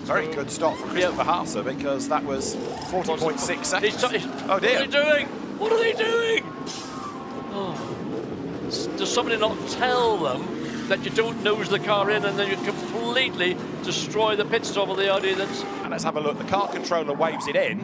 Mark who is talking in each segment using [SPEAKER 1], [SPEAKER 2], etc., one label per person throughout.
[SPEAKER 1] Very good stop from Christopher Haase, because that was 40.6 seconds. Oh dear.
[SPEAKER 2] What are they doing? What are they doing? Oh. Does somebody not tell them that you don't nose the car in and then you completely destroy the pit stop of the Audi?
[SPEAKER 1] And let's have a look. The car controller waves it in,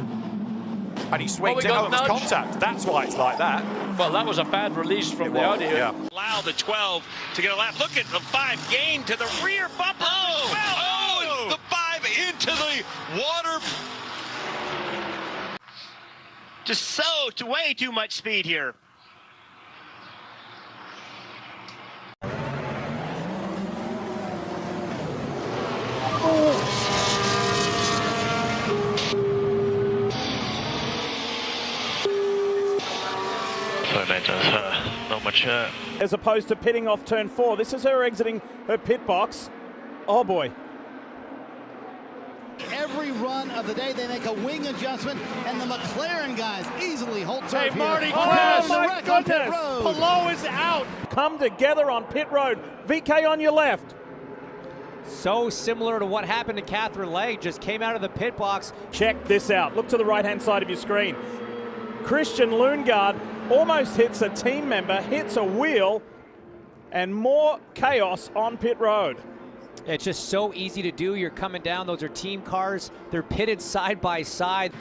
[SPEAKER 1] and he swings it over contact. That's why it's like that.
[SPEAKER 2] Well, that was a bad release from the Audi.
[SPEAKER 3] Yeah. Allow the 12 to get a lap. Look at the 5 gain to the rear bumper. Oh, the 5 into the water. Just way too much speed here. Not much hurt.
[SPEAKER 4] As opposed to pitting off turn 4. This is her exiting her pit box. Oh boy.
[SPEAKER 5] Every run of the day they make a wing adjustment, and the McLaren guys easily hold serve
[SPEAKER 4] Hey, Marty,
[SPEAKER 5] here.
[SPEAKER 4] oh my goodness! Palou is out. Come together on pit road. VK on your left.
[SPEAKER 6] So similar to what happened to Catherine Legge, just came out of the pit box.
[SPEAKER 4] Check this out. Look to the right-hand side of your screen. Christian Lundgaard almost hits a team member, hits a wheel, and more chaos on pit road.
[SPEAKER 6] It's just so easy to do. You're coming down. Those are team cars. They're pitted side by side.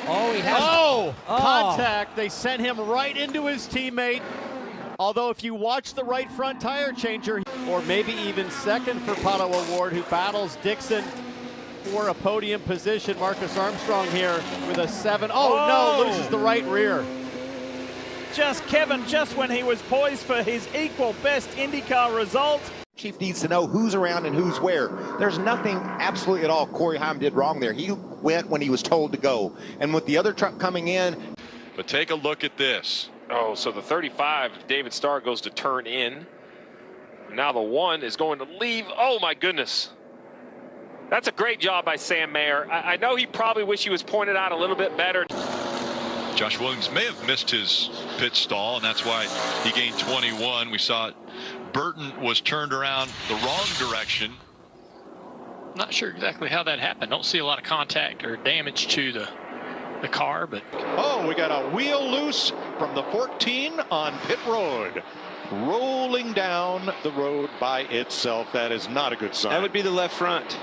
[SPEAKER 6] Oh, he has
[SPEAKER 7] contact. They sent him right into his teammate. Although if you watch the right front tire changer, or maybe even second for Pato O'Ward, who battles Dixon for a podium position. Marcus Armstrong here with a 7. Oh no, loses the right rear.
[SPEAKER 4] Just Kevin, just when he was poised for his equal best IndyCar result.
[SPEAKER 8] Chief needs to know who's around and who's where. There's nothing absolutely at all Corey Heim did wrong there. He went when he was told to go. And with the other truck coming in.
[SPEAKER 9] But take a look at this.
[SPEAKER 10] Oh, so the 35, David Starr, goes to turn in. Now the 1 is going to leave. Oh my goodness. That's a great job by Sam Mayer. I know he probably wish he was pointed out a little bit better.
[SPEAKER 9] Josh Williams may have missed his pit stall, and that's why he gained 21. We saw it. Burton was turned around the wrong direction.
[SPEAKER 2] Not sure exactly how that happened. Don't see a lot of contact or damage to the car, but...
[SPEAKER 3] Oh, we got a wheel loose from the 14 on pit road. Rolling down the road by itself. That is not a good sign.
[SPEAKER 10] That would be the left front.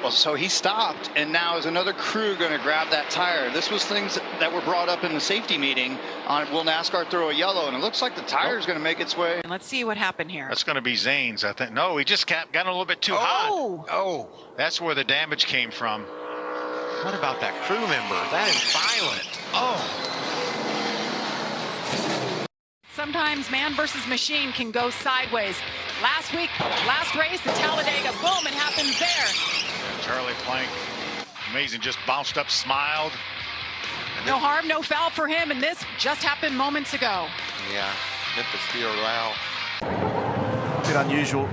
[SPEAKER 11] Well, so he stopped, and now is another crew going to grab that tire? This was things that were brought up in the safety meeting on will NASCAR throw a yellow, and it looks like the tire is going to make its way.
[SPEAKER 12] Let's see what happened here.
[SPEAKER 3] That's going to be Zane's, I think. No, he just got a little bit too hot. Oh, that's where the damage came from. What about that crew member? That is violent. Oh.
[SPEAKER 12] Sometimes man versus machine can go sideways. Last week, last race at Talladega, boom, it happens there.
[SPEAKER 3] Charlie Plank, amazing, just bounced up, smiled.
[SPEAKER 12] No harm, no foul for him, and this just happened moments ago.
[SPEAKER 8] Yeah, Memphis Theo Rao.
[SPEAKER 13] A bit unusual.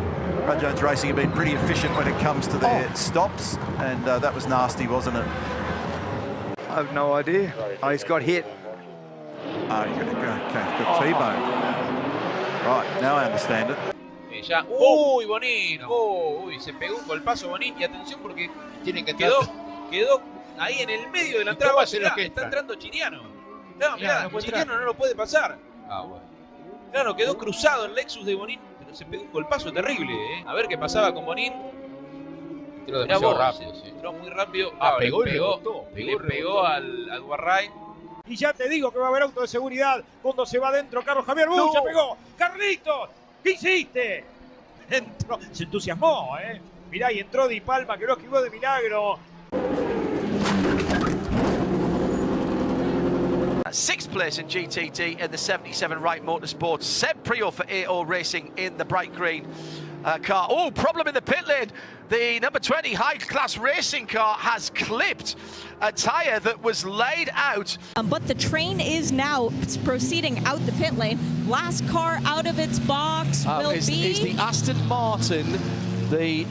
[SPEAKER 13] Brad Jones Racing have been pretty efficient when it comes to their stops, and that was nasty, wasn't it?
[SPEAKER 14] I have no idea. Oh, he's got hit.
[SPEAKER 13] Oh, you got T-bone. Right, now I understand it.
[SPEAKER 15] Ya, uy, Bonin, uy, se pegó un golpazo Bonin, y atención porque quedó ahí en el medio de la entrada. Está entrando Chiriano. No, mirá, Chiriano no lo puede pasar. Ah, bueno. Claro, quedó cruzado el Lexus de Bonin, pero se pegó un golpazo terrible, A ver qué pasaba con Bonin.
[SPEAKER 14] Entró demasiado rápido, sí.
[SPEAKER 15] Entró muy rápido.
[SPEAKER 14] Le
[SPEAKER 15] pegó al Guarray.
[SPEAKER 7] Y ya te digo que va a haber auto de seguridad cuando se va adentro Carlos Javier. Se pegó. Carlitos, ¿qué hiciste? Entró, se entusiasmó, Mirá, y entró Di Palma, que lo esquivó de milagro.
[SPEAKER 16] Sixth place in GTD in the 77 Wright Motorsports. Seb Prior for AO Racing in the bright green car. Oh, problem in the pit lane. The number 20 high-class racing car has clipped a tyre that was laid out.
[SPEAKER 17] But the train is now proceeding out the pit lane. Last car out of its box is the
[SPEAKER 16] Aston Martin. The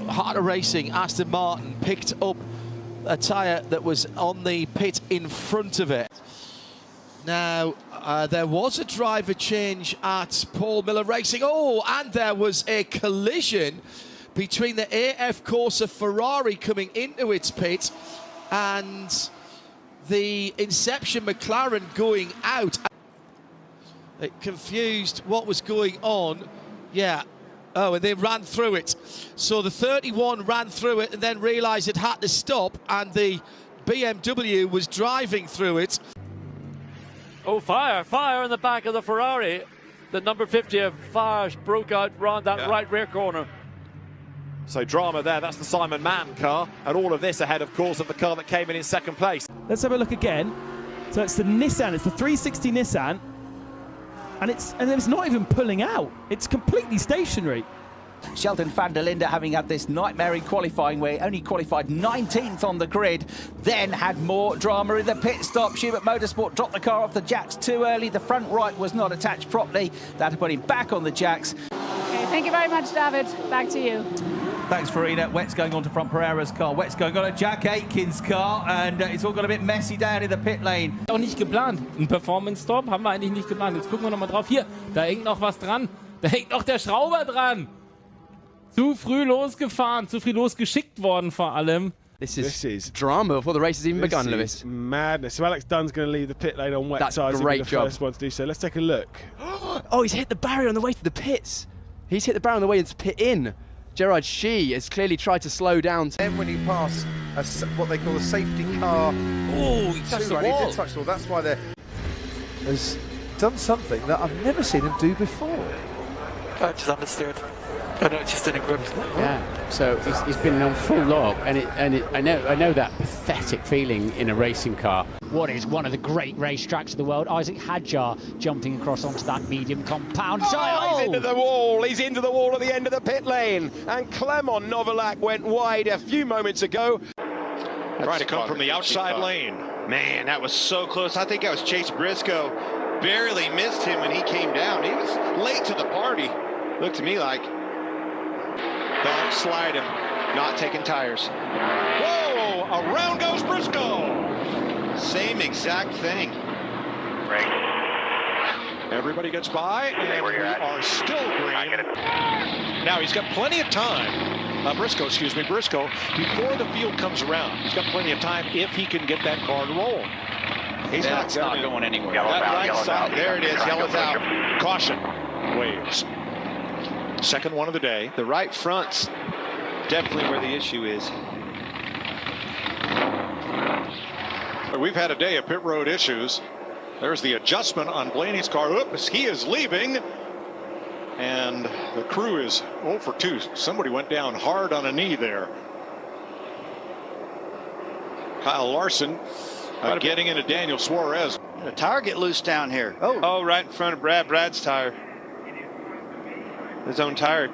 [SPEAKER 16] Heart of Racing Aston Martin picked up a tyre that was on the pit in front of it. Now, there was a driver change at Paul Miller Racing. Oh, and there was a collision between the AF Corsa Ferrari coming into its pit and the Inception McLaren going out. It confused what was going on. Yeah. Oh, and they ran through it. So the 31 ran through it and then realised it had to stop, and the BMW was driving through it.
[SPEAKER 2] Oh, fire in the back of the Ferrari. The number 50 of fire broke out round that right rear corner.
[SPEAKER 1] So drama there, that's the Simon Mann car, and all of this ahead, of course, of the car that came in second place.
[SPEAKER 4] Let's have a look again. So it's the Nissan, it's the 360 Nissan, and it's not even pulling out. It's completely stationary.
[SPEAKER 18] Sheldon van der Linde, having had this nightmare qualifying where he only qualified 19th on the grid, then had more drama in the pit stop. Schubert Motorsport dropped the car off the jacks too early. The front right was not attached properly. They had to put him back on the jacks.
[SPEAKER 12] Okay, thank you very much, David. Back to you.
[SPEAKER 18] Thanks, Farina. Wet's going on to front Pereira's car. Wet's going on to Jack Aitken's car, and it's all got a bit messy down in the pit lane.
[SPEAKER 19] Auch nicht geplant. Ein Performance-Stop haben wir eigentlich nicht geplant. Jetzt gucken wir nochmal drauf. Hier, da hängt noch was dran. Da hängt noch der Schrauber dran. Zu früh losgefahren, zu früh losgeschickt worden vor allem.
[SPEAKER 20] This is drama before the race has even begun, Lewis.
[SPEAKER 21] This is madness. So Alex Dunn's going to leave the pit lane on wet tyres. That's
[SPEAKER 20] great job.
[SPEAKER 21] The first one to do so. Let's take a look.
[SPEAKER 20] Oh, he's hit the barrier on the way to the pits. He's hit the barrier on the way into pit in. Gerard Shee has clearly tried to slow down.
[SPEAKER 13] Then when he passed what they call a safety car,
[SPEAKER 20] he touched the wall.
[SPEAKER 13] He did touch the wall. That's why they has done something that I've never seen him do before.
[SPEAKER 22] I just understood. I know it's just an grip.
[SPEAKER 23] Yeah, so he's been on full lock, and I know that pathetic feeling in a racing car.
[SPEAKER 24] What is one of the great racetracks of the world? Isaac Hadjar jumping across onto that medium compound.
[SPEAKER 8] Oh, he's into the wall. He's into the wall at the end of the pit lane. And Clement Novalak went wide a few moments ago.
[SPEAKER 3] Trying to come from the outside lane. Man, that was so close. I think that was Chase Briscoe. Barely missed him when he came down. He was late to the party. Looked to me like don't slide him, not taking tires. Whoa, around goes Briscoe. Same exact thing.
[SPEAKER 25] Right.
[SPEAKER 3] Everybody gets by, and we are still green. Now he's got plenty of time. Briscoe, before the field comes around. He's got plenty of time if he can get that car to roll. He's not going anywhere. That right side, there it is, yellow's out. Caution, waves. Second one of the day. The right front's definitely where the issue is. We've had a day of pit road issues. There's the adjustment on Blaney's car. Oops, he is leaving. And the crew is 0 for 2. Somebody went down hard on a knee there. Kyle Larson getting into Daniel Suarez.
[SPEAKER 11] The tire get loose down here.
[SPEAKER 3] Oh, right in front of Brad. Brad's tire. His own tire.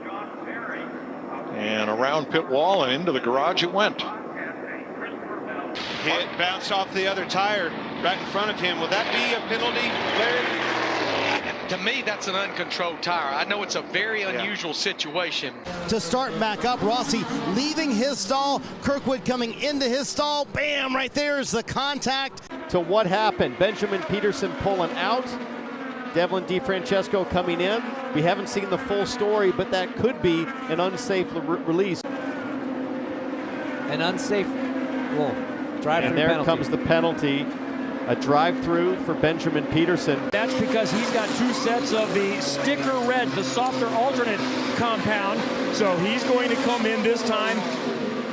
[SPEAKER 3] And around pit wall and into the garage it went. Hit, bounced off the other tire right in front of him. Will that be a penalty, Larry?
[SPEAKER 26] To me, that's an uncontrolled tire. I know it's a very unusual situation.
[SPEAKER 5] To start back up, Rossi leaving his stall, Kirkwood coming into his stall. Bam, right there is the contact.
[SPEAKER 7] So what happened? Benjamin Peterson pulling out, Devlin DeFrancesco coming in. We haven't seen the full story, but that could be an unsafe release.
[SPEAKER 6] An unsafe drive-through
[SPEAKER 7] and there
[SPEAKER 6] penalty.
[SPEAKER 7] comes the penalty. A drive-through for Benjamin Peterson.
[SPEAKER 4] That's because he's got 2 sets of the sticker red, the softer alternate compound. So he's going to come in this time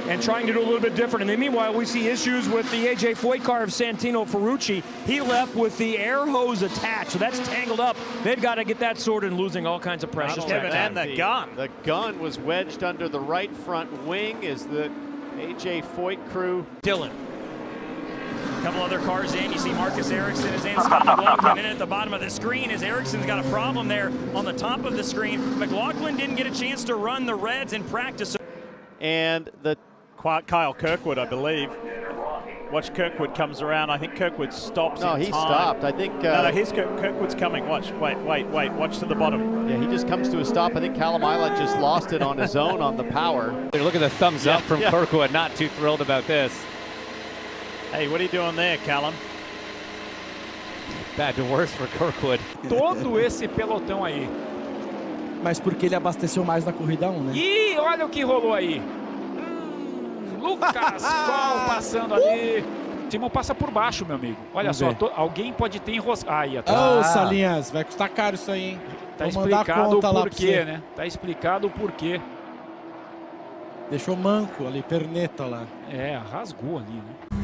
[SPEAKER 4] and trying to do a little bit different. And then meanwhile, we see issues with the AJ Foyt car of Santino Ferrucci. He left with the air hose attached, so that's tangled up. They've got to get that sorted and losing all kinds of precious time.
[SPEAKER 7] And the gun. The gun was wedged under the right front wing as the AJ Foyt crew.
[SPEAKER 4] Dylan. A couple other cars in. You see Marcus Ericsson is in. Scott McLaughlin in at the bottom of the screen as Ericsson's got a problem there on the top of the screen. McLaughlin didn't get a chance to run the Reds in practice.
[SPEAKER 7] And the
[SPEAKER 4] Kyle Kirkwood, I believe. Watch, Kirkwood comes around. I think Kirkwood stops.
[SPEAKER 7] No, he stopped. I think.
[SPEAKER 4] No, here's Kirkwood's coming. Watch. Wait. Watch to the bottom.
[SPEAKER 7] Yeah, he just comes to a stop. I think Callum Islet just lost it on his own on the power.
[SPEAKER 6] Look at the thumbs up from Kirkwood. Not too thrilled about this.
[SPEAKER 4] Hey, what are you doing there, Callum?
[SPEAKER 6] Bad to worse for Kirkwood.
[SPEAKER 27] Todo esse pelotão aí
[SPEAKER 21] Mas porque ele abasteceu mais na corrida 1, né?
[SPEAKER 4] Ih, olha o que rolou aí. Lucas Kol passando ali. Simão passa por baixo, meu amigo. Olha
[SPEAKER 21] Vamos
[SPEAKER 4] só,
[SPEAKER 21] ver.
[SPEAKER 4] alguém pode ter enroscado. Aí, atrás.
[SPEAKER 21] Ô, Salinhas, vai custar caro isso aí, hein?
[SPEAKER 4] Tá
[SPEAKER 21] Vou mandar a
[SPEAKER 4] explicado
[SPEAKER 21] conta
[SPEAKER 4] o
[SPEAKER 21] lá pra
[SPEAKER 4] porquê,
[SPEAKER 21] você.
[SPEAKER 4] né? Tá explicado o porquê.
[SPEAKER 21] Deixou manco ali, perneta lá.
[SPEAKER 4] É, rasgou ali, né?